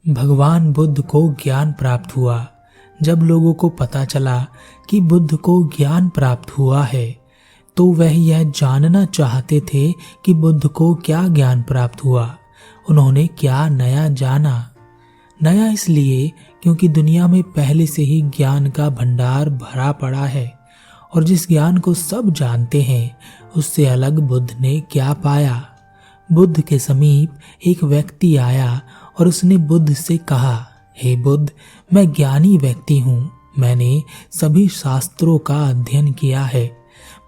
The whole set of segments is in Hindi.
भगवान बुद्ध को ज्ञान प्राप्त हुआ। जब लोगों को पता चला कि बुद्ध को ज्ञान प्राप्त हुआ है तो वह यह जानना चाहते थे कि बुद्ध को क्या ज्ञान प्राप्त हुआ, उन्होंने क्या नया जाना। नया इसलिए क्योंकि दुनिया में पहले से ही ज्ञान का भंडार भरा पड़ा है और जिस ज्ञान को सब जानते हैं उससे अलग बुद्ध ने क्या पाया। बुद्ध के समीप एक व्यक्ति आया और उसने बुद्ध से कहा, हे बुद्ध, मैं ज्ञानी व्यक्ति हूँ। मैंने सभी शास्त्रों का अध्ययन किया है,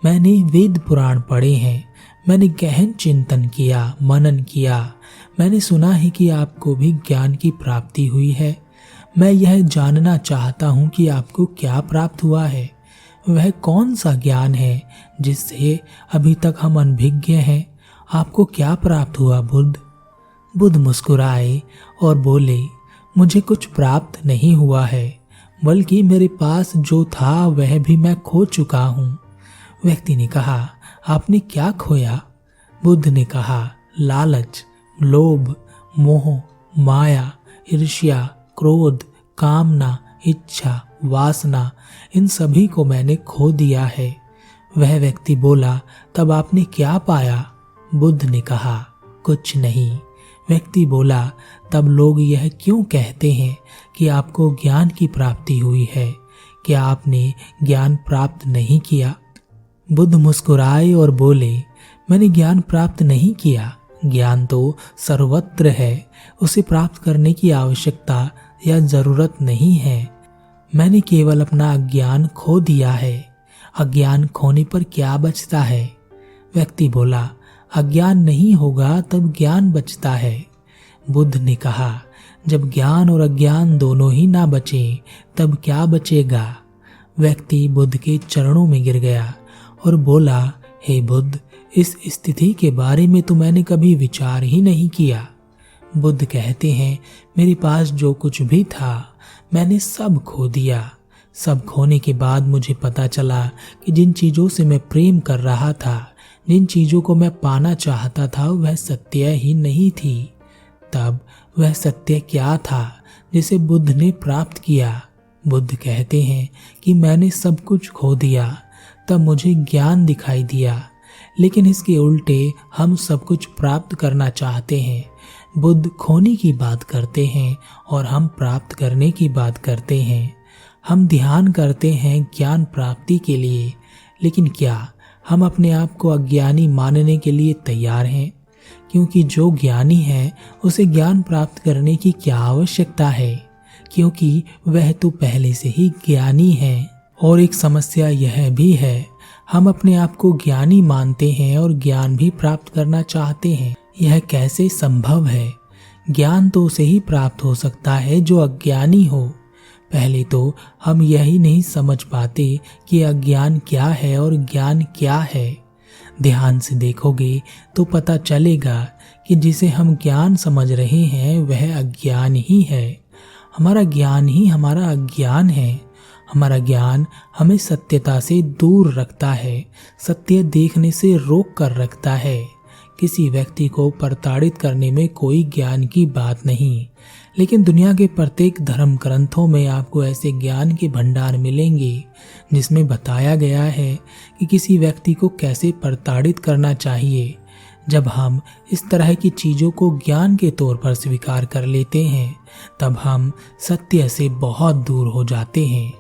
मैंने वेद पुराण पढ़े हैं, मैंने गहन चिंतन किया, मनन किया। मैंने सुना है कि आपको भी ज्ञान की प्राप्ति हुई है। मैं यह जानना चाहता हूँ कि आपको क्या प्राप्त हुआ है। वह कौन सा ज्ञान है जिससे अभी तक हम अनभिज्ञ हैं। आपको क्या प्राप्त हुआ बुद्ध? बुद्ध मुस्कुराए और बोले, मुझे कुछ प्राप्त नहीं हुआ है, बल्कि मेरे पास जो था वह भी मैं खो चुका हूँ। व्यक्ति ने कहा, आपने क्या खोया? बुद्ध ने कहा, लालच, लोभ, मोह, माया, ईर्ष्या, क्रोध, कामना, इच्छा, वासना, इन सभी को मैंने खो दिया है। वह व्यक्ति बोला, तब आपने क्या पाया? बुद्ध ने कहा, कुछ नहीं। व्यक्ति बोला, तब लोग यह क्यों कहते हैं कि आपको ज्ञान की प्राप्ति हुई है? क्या आपने ज्ञान प्राप्त नहीं किया? बुद्ध मुस्कुराए और बोले, मैंने ज्ञान प्राप्त नहीं किया। ज्ञान तो सर्वत्र है, उसे प्राप्त करने की आवश्यकता या जरूरत नहीं है। मैंने केवल अपना अज्ञान खो दिया है। अज्ञान खोने पर क्या बचता है? व्यक्ति बोला, अज्ञान नहीं होगा तब ज्ञान बचता है। बुद्ध ने कहा, जब ज्ञान और अज्ञान दोनों ही ना बचे तब क्या बचेगा? व्यक्ति बुद्ध के चरणों में गिर गया और बोला, हे बुद्ध, इस स्थिति के बारे में तो मैंने कभी विचार ही नहीं किया। बुद्ध कहते हैं, मेरे पास जो कुछ भी था मैंने सब खो दिया। सब खोने के बाद मुझे पता चला कि जिन चीज़ों से मैं प्रेम कर रहा था, जिन चीज़ों को मैं पाना चाहता था, वह सत्य ही नहीं थी। तब वह सत्य क्या था जिसे बुद्ध ने प्राप्त किया? बुद्ध कहते हैं कि मैंने सब कुछ खो दिया, तब मुझे ज्ञान दिखाई दिया। लेकिन इसके उल्टे हम सब कुछ प्राप्त करना चाहते हैं। बुद्ध खोने की बात करते हैं और हम प्राप्त करने की बात करते हैं। हम ध्यान करते हैं ज्ञान प्राप्ति के लिए, लेकिन क्या हम अपने आप को अज्ञानी मानने के लिए तैयार हैं? क्योंकि जो ज्ञानी है उसे ज्ञान प्राप्त करने की क्या आवश्यकता है, क्योंकि वह तो पहले से ही ज्ञानी है। और एक समस्या यह भी है, हम अपने आप को ज्ञानी मानते हैं और ज्ञान भी प्राप्त करना चाहते हैं। यह कैसे संभव है? ज्ञान तो उसे ही प्राप्त हो सकता है जो अज्ञानी हो। पहले तो हम यही नहीं समझ पाते कि अज्ञान क्या है और ज्ञान क्या है। ध्यान से देखोगे तो पता चलेगा कि जिसे हम ज्ञान समझ रहे हैं वह अज्ञान ही है। हमारा ज्ञान ही हमारा अज्ञान है। हमारा ज्ञान हमें सत्यता से दूर रखता है, सत्य देखने से रोक कर रखता है। किसी व्यक्ति को प्रताड़ित करने में कोई ज्ञान की बात नहीं, लेकिन दुनिया के प्रत्येक धर्म ग्रंथों में आपको ऐसे ज्ञान के भंडार मिलेंगे जिसमें बताया गया है कि किसी व्यक्ति को कैसे प्रताड़ित करना चाहिए। जब हम इस तरह की चीज़ों को ज्ञान के तौर पर स्वीकार कर लेते हैं तब हम सत्य से बहुत दूर हो जाते हैं।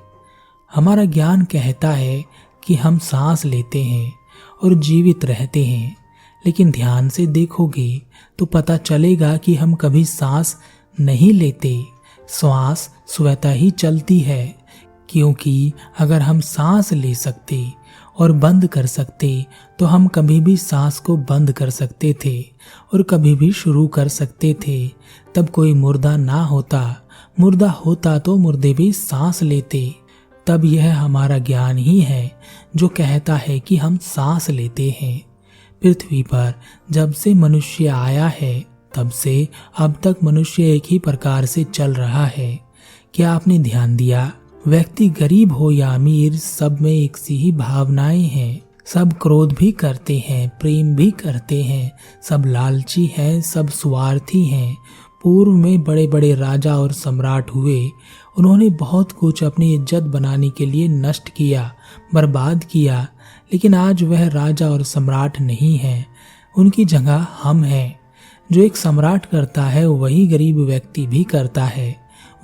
हमारा ज्ञान कहता है कि हम सांस लेते हैं और जीवित रहते हैं, लेकिन ध्यान से देखोगे तो पता चलेगा कि हम कभी सांस नहीं लेते। श्वास स्वतः ही चलती है, क्योंकि अगर हम सांस ले सकते और बंद कर सकते तो हम कभी भी सांस को बंद कर सकते थे और कभी भी शुरू कर सकते थे। तब कोई मुर्दा ना होता, मुर्दा होता तो मुर्दे भी सांस लेते। तब यह हमारा ज्ञान ही है जो कहता है कि हम सांस लेते हैं। पृथ्वी पर जब से मनुष्य आया है तब से अब तक मनुष्य एक ही प्रकार से चल रहा है। क्या आपने ध्यान दिया? व्यक्ति गरीब हो या अमीर, सब में एक सी ही भावनाएं हैं। सब क्रोध भी करते हैं, प्रेम भी करते हैं, सब लालची हैं, सब स्वार्थी हैं, पूर्व में बड़े बड़े राजा और सम्राट हुए। उन्होंने बहुत कुछ अपनी इज्जत बनाने के लिए नष्ट किया, बर्बाद किया, लेकिन आज वह राजा और सम्राट नहीं है। उनकी जगह हम हैं। जो एक सम्राट करता है वही गरीब व्यक्ति भी करता है।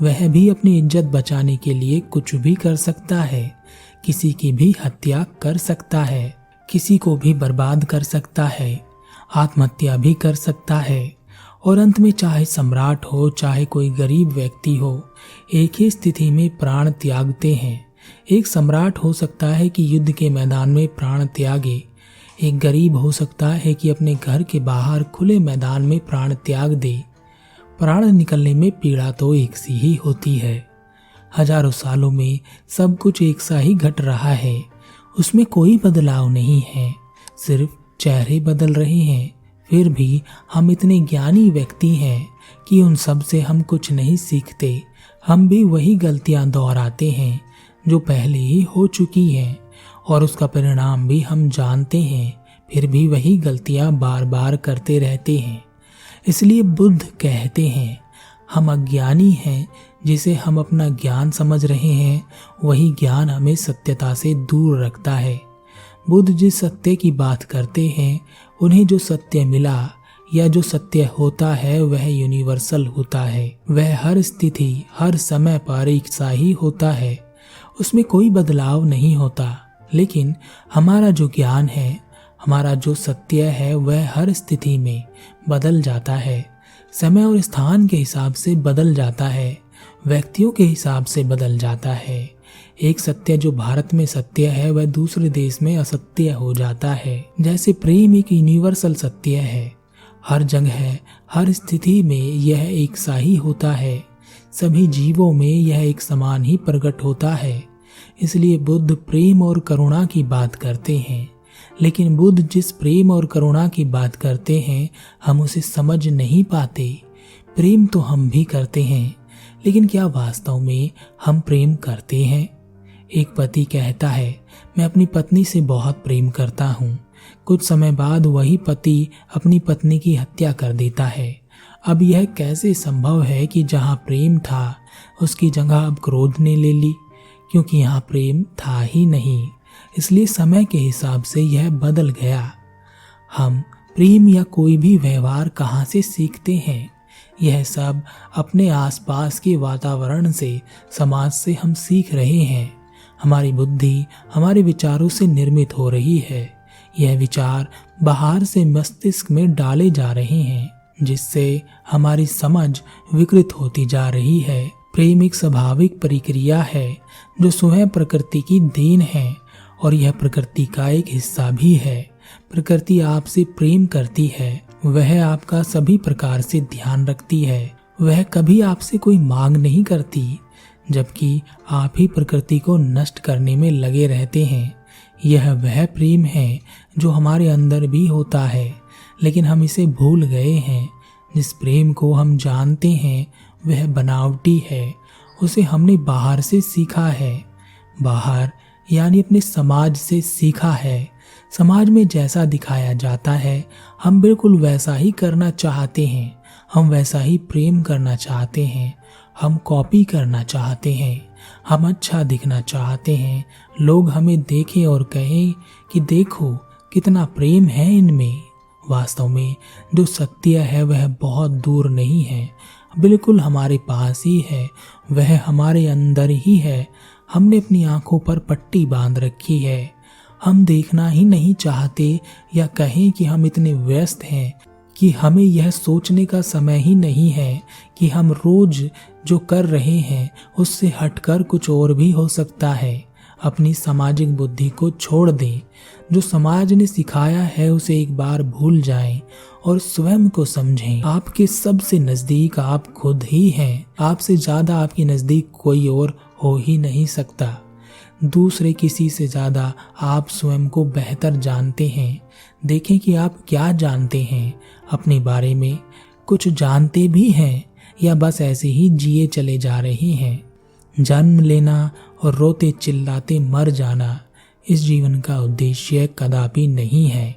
वह भी अपनी इज्जत बचाने के लिए कुछ भी कर सकता है। किसी की भी हत्या कर सकता है, किसी को भी बर्बाद कर सकता है, आत्महत्या भी कर सकता है। और अंत में चाहे सम्राट हो चाहे कोई गरीब व्यक्ति हो, एक ही स्थिति में प्राण त्यागते हैं। एक सम्राट हो सकता है कि युद्ध के मैदान में प्राण त्यागे, एक गरीब हो सकता है कि अपने घर के बाहर खुले मैदान में प्राण त्याग दे। प्राण निकलने में पीड़ा तो एक सी ही होती है। हजारों सालों में सब कुछ एक सा ही घट रहा है, उसमें कोई बदलाव नहीं है, सिर्फ चेहरे बदल रहे हैं। फिर भी हम इतने ज्ञानी व्यक्ति हैं कि उन सब से हम कुछ नहीं सीखते। हम भी वही गलतियां दोहराते हैं जो पहले ही हो चुकी हैं, और उसका परिणाम भी हम जानते हैं, फिर भी वही गलतियां बार बार करते रहते हैं। इसलिए बुद्ध कहते हैं, हम अज्ञानी हैं। जिसे हम अपना ज्ञान समझ रहे हैं वही ज्ञान हमें सत्यता से दूर रखता है। बुद्ध जिस सत्य की बात करते हैं, उन्हें जो सत्य मिला या जो सत्य होता है वह यूनिवर्सल होता है। वह हर स्थिति हर समय पर एक सा ही होता है, उसमें कोई बदलाव नहीं होता। लेकिन हमारा जो ज्ञान है, हमारा जो सत्य है, वह हर स्थिति में बदल जाता है। समय और स्थान के हिसाब से बदल जाता है, व्यक्तियों के हिसाब से बदल जाता है। एक सत्य जो भारत में सत्य है वह दूसरे देश में असत्य हो जाता है। जैसे प्रेम एक यूनिवर्सल सत्य है, हर जगह हर स्थिति में यह एक सा ही होता है। सभी जीवों में यह एक समान ही प्रकट होता है। इसलिए बुद्ध प्रेम और करुणा की बात करते हैं। लेकिन बुद्ध जिस प्रेम और करुणा की बात करते हैं, हम उसे समझ नहीं पाते। प्रेम तो हम भी करते हैं, लेकिन क्या वास्तव में हम प्रेम करते हैं? एक पति कहता है, मैं अपनी पत्नी से बहुत प्रेम करता हूँ। कुछ समय बाद वही पति अपनी पत्नी की हत्या कर देता है। अब यह कैसे संभव है कि जहाँ प्रेम था उसकी जगह अब क्रोध ने ले ली? क्योंकि यहाँ प्रेम था ही नहीं, इसलिए समय के हिसाब से यह बदल गया। हम प्रेम या कोई भी व्यवहार कहाँ से सीखते हैं? यह सब अपने आसपास के वातावरण से, समाज से हम सीख रहे हैं। हमारी बुद्धि हमारे विचारों से निर्मित हो रही है। यह विचार बाहर से मस्तिष्क में डाले जा रहे हैं, जिससे हमारी समझ विकृत होती जा रही है। प्रेम एक स्वाभाविक प्रक्रिया है जो स्वयं प्रकृति की देन है, और यह प्रकृति का एक हिस्सा भी है। प्रकृति आपसे प्रेम करती है, वह आपका सभी प्रकार से ध्यान रखती है। वह कभी आपसे कोई मांग नहीं करती, जबकि आप ही प्रकृति को नष्ट करने में लगे रहते हैं। यह वह प्रेम है जो हमारे अंदर भी होता है, लेकिन हम इसे भूल गए हैं। जिस प्रेम को हम जानते हैं वह बनावटी है, उसे हमने बाहर से सीखा है। बाहर यानी अपने समाज से सीखा है। समाज में जैसा दिखाया जाता है हम बिल्कुल वैसा ही करना चाहते हैं। हम वैसा ही प्रेम करना चाहते हैं। हम कॉपी करना चाहते हैं। हम अच्छा दिखना चाहते हैं। लोग हमें देखें और कहें कि देखो कितना प्रेम है इनमें। वास्तव में जो सत्य है वह बहुत दूर नहीं है, बिल्कुल हमारे पास ही है। वह हमारे अंदर ही है। हमने अपनी आंखों पर पट्टी बांध रखी है। हम देखना ही नहीं चाहते, या कहें कि हम इतने व्यस्त हैं कि हमें यह सोचने का समय ही नहीं है कि हम रोज जो कर रहे हैं उससे हटकर कुछ और भी हो सकता है। अपनी सामाजिक बुद्धि को छोड़ दें। जो समाज ने सिखाया है उसे एक बार भूल जाएं और स्वयं को समझें। आपके सबसे नजदीक आप खुद ही हैं। आपसे ज्यादा आपके नजदीक कोई और हो ही नहीं सकता। दूसरे किसी से ज्यादा आप स्वयं को बेहतर जानते हैं। देखें कि आप क्या जानते हैं अपने बारे में। कुछ जानते भी हैं या बस ऐसे ही जिए चले जा रहे हैं। जन्म लेना और रोते चिल्लाते मर जाना इस जीवन का उद्देश्य कदापि नहीं है।